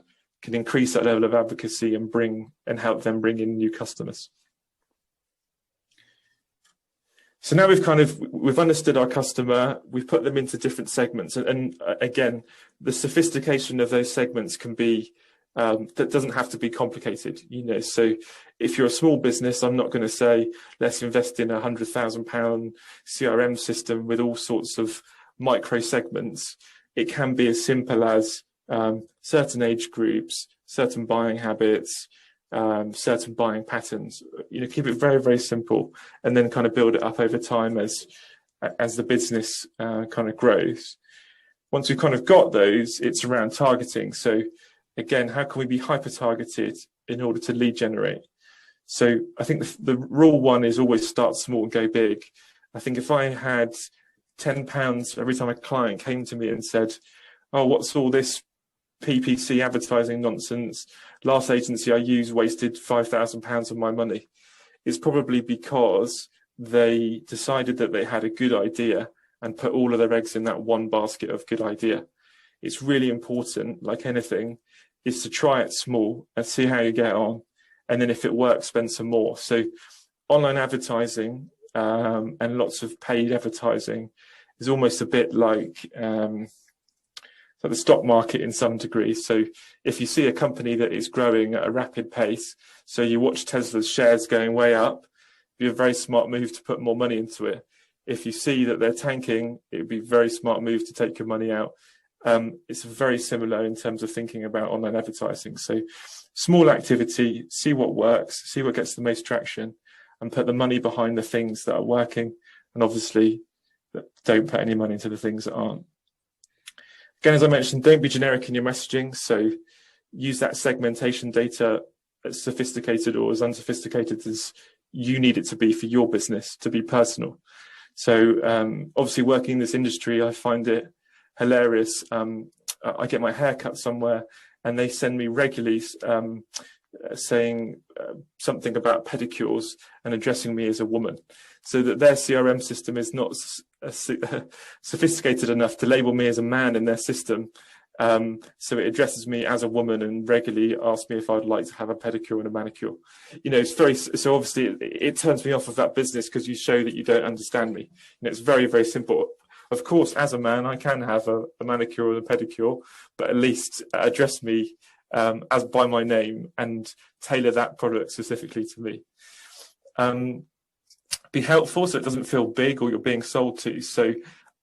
Speaker 2: can increase that level of advocacy and help them bring in new customers. So now we've understood our customer, we've put them into different segments, and again, the sophistication of those segments can be, that doesn't have to be complicated, So if you're a small business, I'm not going to say, let's invest in a £100,000 CRM system with all sorts of micro segments. It can be as simple as certain age groups, certain buying habits, certain buying patterns. Keep it very, very simple, and then kind of build it up over time as the business kind of grows. Once we've kind of got those, it's around targeting. So again, how can we be hyper targeted in order to lead generate? So I think the rule one is always start small and go big. I think if I had £10 every time a client came to me and said, oh, what's all this PPC advertising nonsense? Last agency I used wasted £5,000 of my money. It's probably because they decided that they had a good idea and put all of their eggs in that one basket of good idea. It's really important, like anything, is to try it small and see how you get on. And then if it works, spend some more. So online advertising and lots of paid advertising is almost a bit like the stock market in some degree. So if you see a company that is growing at a rapid pace, so you watch Tesla's shares going way up, it'd be a very smart move to put more money into it. If you see that they're tanking, it would be a very smart move to take your money out. It's very similar in terms of thinking about online advertising. So small activity, see what works, see what gets the most traction, and put the money behind the things that are working. And obviously, don't put any money into the things that aren't. Again, as I mentioned, don't be generic in your messaging. So use that segmentation data as sophisticated or as unsophisticated as you need it to be for your business to be personal. So obviously working in this industry, I find it hilarious. I get my hair cut somewhere and they send me regularly saying something about pedicures and addressing me as a woman, so that their CRM system is not sophisticated enough to label me as a man in their system. So it addresses me as a woman and regularly asks me if I'd like to have a pedicure and a manicure. It's very, so obviously it turns me off of that business because you show that you don't understand me. It's very, very simple. Of course, as a man, I can have a manicure and a pedicure, but at least address me as by my name and tailor that product specifically to me. Be helpful so it doesn't feel big or you're being sold to. So,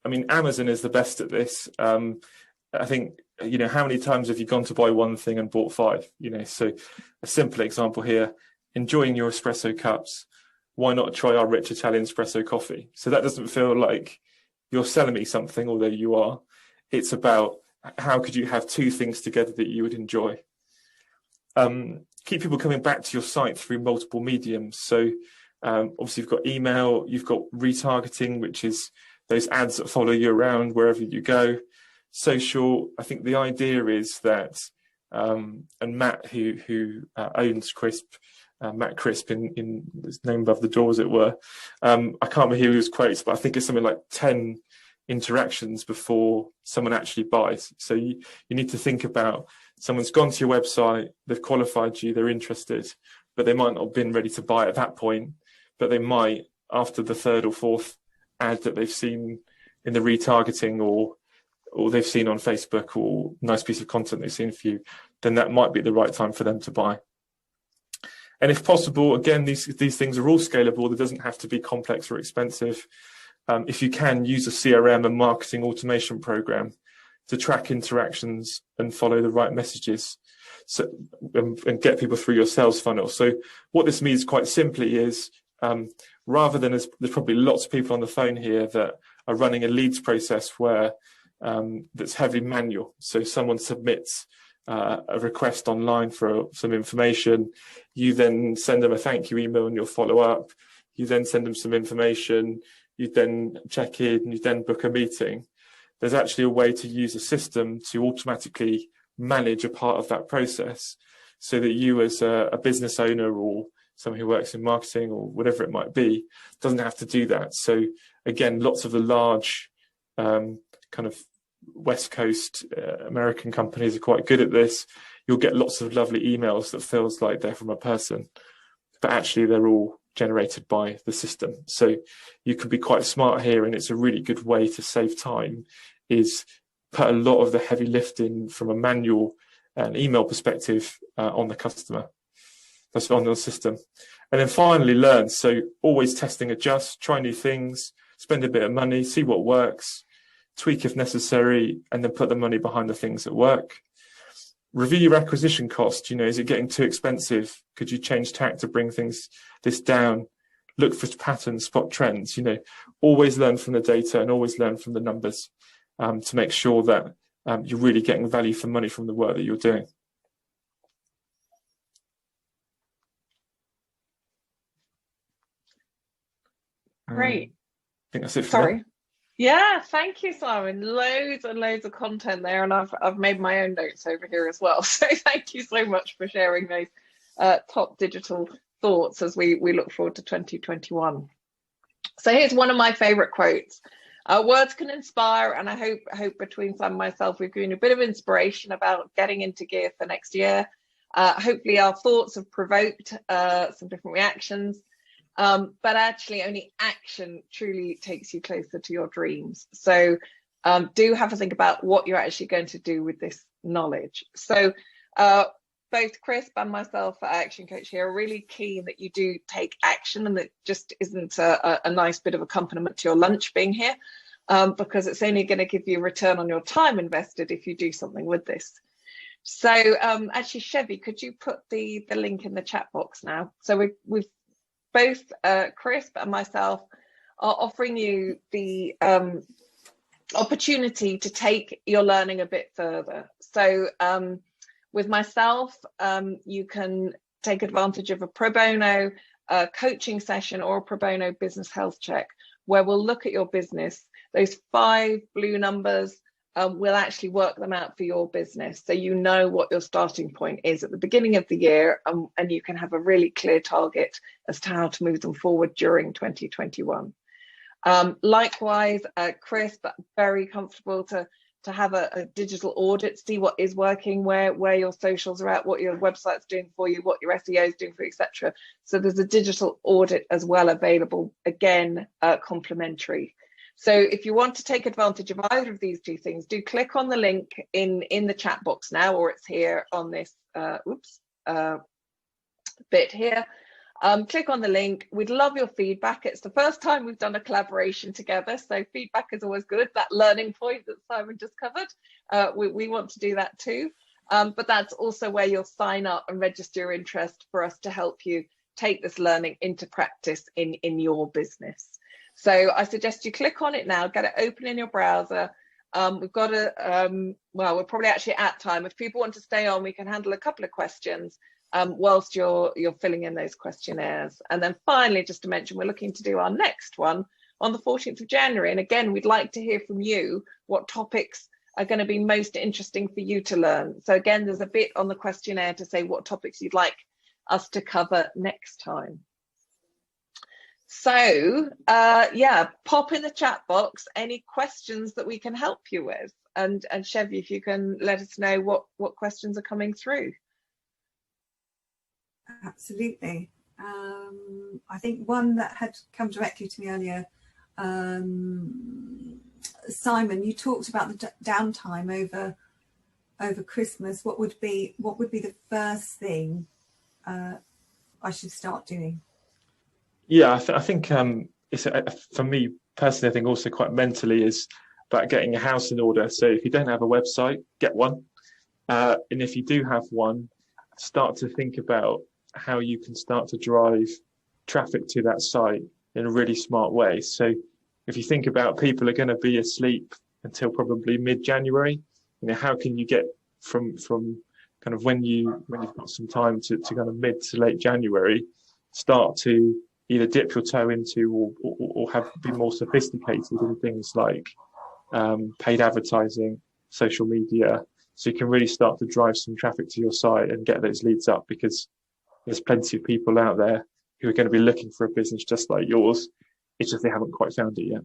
Speaker 2: I mean, Amazon is the best at this. I think, how many times have you gone to buy one thing and bought five? So a simple example here, enjoying your espresso cups. Why not try our rich Italian espresso coffee? So that doesn't feel like you're selling me something, although you are. It's about how could you have two things together that you would enjoy. Keep people coming back to your site through multiple mediums. So obviously you've got email, you've got retargeting, which is those ads that follow you around wherever you go. Social, I think the idea is that, and Matt, who owns Crisp, Matt Crisp in his name above the door, as it were. I can't remember who his quotes, but I think it's something like 10 interactions before someone actually buys. So you need to think about someone's gone to your website, they've qualified you, they're interested, but they might not have been ready to buy at that point, but they might after the third or fourth ad that they've seen in the retargeting or they've seen on Facebook or nice piece of content they've seen for you, then that might be the right time for them to buy. And if possible, again, these things are all scalable. It doesn't have to be complex or expensive. If you can, use a CRM and marketing automation program to track interactions and follow the right messages, so and get people through your sales funnel. So what this means quite simply is, rather than there's probably lots of people on the phone here that are running a leads process where that's heavily manual. So someone submits a request online for some information. You then send them a thank you email and you'll follow up. You then send them some information. You then check in. You then book a meeting. There's actually a way to use a system to automatically manage a part of that process so that you as a business owner or someone who works in marketing or whatever it might be doesn't have to do that. So again, lots of the large kind of West Coast American companies are quite good at this. You'll get lots of lovely emails that feels like they're from a person, but actually they're all generated by the system. So you can be quite smart here, and it's a really good way to save time, is put a lot of the heavy lifting from a manual and email perspective on the customer. That's on the system. And then finally, learn. So always testing, adjust, try new things, spend a bit of money, see what works, tweak if necessary, and then put the money behind the things that work. Review your acquisition cost. Is it getting too expensive? Could you change tack to bring this down? Look for patterns, spot trends. Always learn from the data and always learn from the numbers to make sure that you're really getting value for money from the work that you're doing.
Speaker 1: Great.
Speaker 2: I think that's it for
Speaker 1: Sorry.
Speaker 2: now.
Speaker 1: Yeah, thank you, Simon. Loads and loads of content there, and I've made my own notes over here as well. So thank you so much for sharing those top digital thoughts as we look forward to 2021. So here's one of my favorite quotes. Words can inspire, and I hope between Sam and myself we've given a bit of inspiration about getting into gear for next year. Hopefully our thoughts have provoked some different reactions. But actually only action truly takes you closer to your dreams. So do have a think about what you're actually going to do with this knowledge. So both Chris and myself at Action Coach here are really keen that you do take action, and that just isn't a nice bit of accompaniment to your lunch being here, because it's only going to give you a return on your time invested if you do something with this. So actually, Chevy, could you put the link in the chat box now? So we've both Chris and myself are offering you the opportunity to take your learning a bit further. So with myself, you can take advantage of a pro bono coaching session or a pro bono business health check where we'll look at your business. Those 5 blue numbers, we'll actually work them out for your business, so you know what your starting point is at the beginning of the year, and you can have a really clear target as to how to move them forward during 2021. Likewise, Chris, very comfortable to have a digital audit, see what is working, where your socials are at, what your website's doing for you, what your SEO is doing for you, etc. So there's a digital audit as well available, again, complimentary. So if you want to take advantage of either of these 2 things, do click on the link in the chat box now, or it's here on this bit here. Click on the link. We'd love your feedback. It's the first time we've done a collaboration together, so feedback is always good. That learning point that Simon just covered, we want to do that too. But that's also where you'll sign up and register your interest for us to help you take this learning into practice in your business. So I suggest you click on it now, get it open in your browser. We've got well, we're probably actually at time. If people want to stay on, we can handle a couple of questions whilst you're filling in those questionnaires. And then finally, just to mention, we're looking to do our next one on the 14th of January. And again, we'd like to hear from you what topics are going to be most interesting for you to learn. So again, there's a bit on the questionnaire to say what topics you'd like us to cover next time. So yeah, pop in the chat box any questions that we can help you with. And Chevy, if you can let us know what questions are coming through.
Speaker 3: Absolutely. I think one that had come directly to me earlier, Simon, you talked about the downtime over Christmas. What would be the first thing I should start doing?
Speaker 2: Yeah, I think it's for me personally, I think also quite mentally is about getting a house in order. So if you don't have a website, get one. And if you do have one, start to think about how you can start to drive traffic to that site in a really smart way. So if you think about people are going to be asleep until probably mid-January, how can you get from kind of when you've got some time to kind of mid to late January, start to either dip your toe into or be more sophisticated in things like paid advertising, social media, so you can really start to drive some traffic to your site and get those leads up, because there's plenty of people out there who are going to be looking for a business just like yours. It's just they haven't quite found it yet.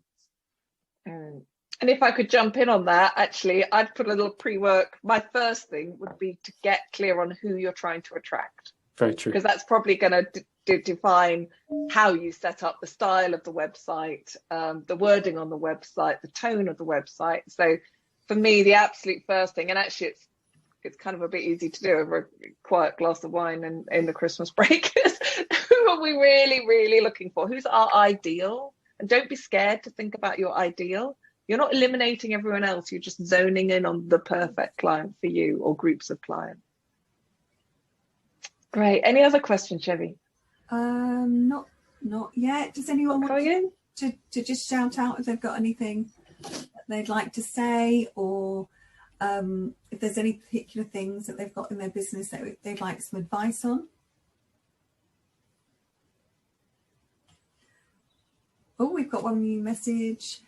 Speaker 1: And if I could jump in on that, actually, I'd put a little pre-work. My first thing would be to get clear on who you're trying to attract.
Speaker 2: Very true.
Speaker 1: Because that's probably going to define how you set up the style of the website, the wording on the website, the tone of the website. So for me, the absolute first thing, and actually it's kind of a bit easy to do over a quiet glass of wine and in the Christmas break, who are we really, really looking for? Who's our ideal? And don't be scared to think about your ideal. You're not eliminating everyone else. You're just zoning in on the perfect client for you or groups of clients. Great. Any other questions, Chevy?
Speaker 3: Not yet. Does anyone want to just shout out if they've got anything that they'd like to say, or if there's any particular things that they've got in their business that they'd like some advice on? Oh, we've got one new message.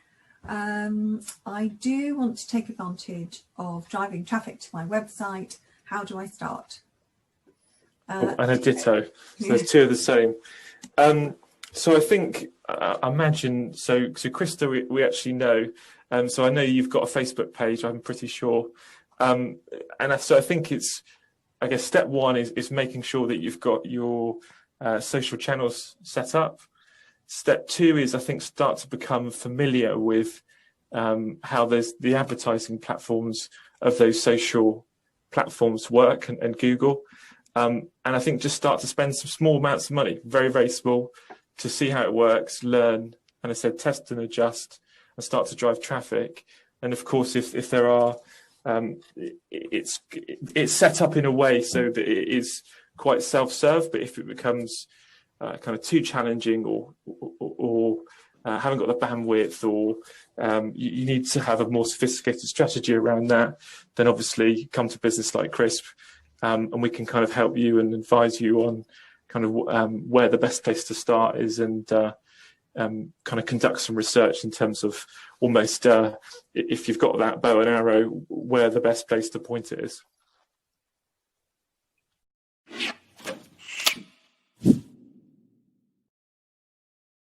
Speaker 3: I do want to take advantage of driving traffic to my website. How do I start?
Speaker 2: And a ditto. So there's two of the same. So I think, I imagine, so Krista, we actually know. So I know you've got a Facebook page, I'm pretty sure. And so I think it's, I guess, step one is making sure that you've got your social channels set up. Step two is, I think, start to become familiar with how there's the advertising platforms of those social platforms work and Google. And I think just start to spend some small amounts of money, very, very small, to see how it works, learn, and I said, test and adjust and start to drive traffic. And of course, if there are, it's set up in a way so that it is quite self-serve, but if it becomes kind of too challenging or haven't got the bandwidth, or you need to have a more sophisticated strategy around that, then obviously come to business like Crisp, and we can kind of help you and advise you on kind of where the best place to start is, and kind of conduct some research in terms of almost if you've got that bow and arrow, where the best place to point it is.